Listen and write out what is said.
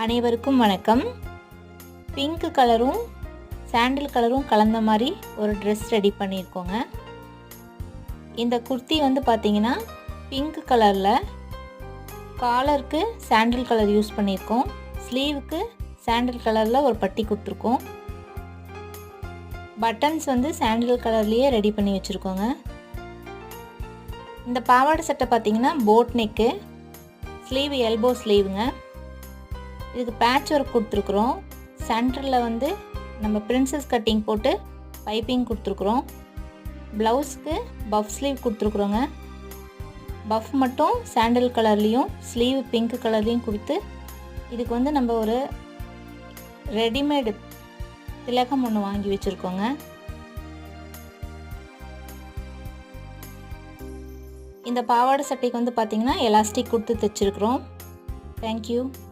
அனைவருக்கும் வணக்கம். பிங்க் கலரும் சாண்டில் கலரும் கலந்த மாதிரி ஒரு ட்ரெஸ் ரெடி பண்ணியிருக்கோங்க. இந்த குர்த்தி வந்து பார்த்திங்கன்னா பிங்க் கலரில், காலருக்கு சாண்டில் கலர் யூஸ் பண்ணியிருக்கோம், ஸ்லீவுக்கு சாண்டில் கலரில் ஒரு பட்டி கொடுத்துருக்கோம், பட்டன்ஸ் வந்து சாண்டில் கலர்லேயே ரெடி பண்ணி வச்சுருக்கோங்க. இந்த பாவாடை சட்டை பார்த்திங்கன்னா போட் நெக்கு, ஸ்லீவ் எல்போ ஸ்லீவுங்க. இதுக்கு பேட்ச் ஒர்க் கொடுத்துருக்குறோம். சென்டரில் வந்து நம்ம பிரின்சஸ் கட்டிங் போட்டு பைப்பிங் கொடுத்துருக்குறோம். ப்ளவுஸ்க்கு பஃப் ஸ்லீவ் கொடுத்துருக்குறோங்க. பஃப் மட்டும் சாண்டில் கலர்லேயும் ஸ்லீவ் பிங்க் கலர்லேயும் கொடுத்து, இதுக்கு வந்து நம்ம ஒரு ரெடிமேடு திலகம் ஒன்று வாங்கி வச்சுருக்கோங்க. இந்த பாவாடை சட்டைக்கு வந்து பார்த்திங்கன்னா எலாஸ்டிக் கொடுத்து தைச்சிருக்கிறோம். தேங்க்யூ.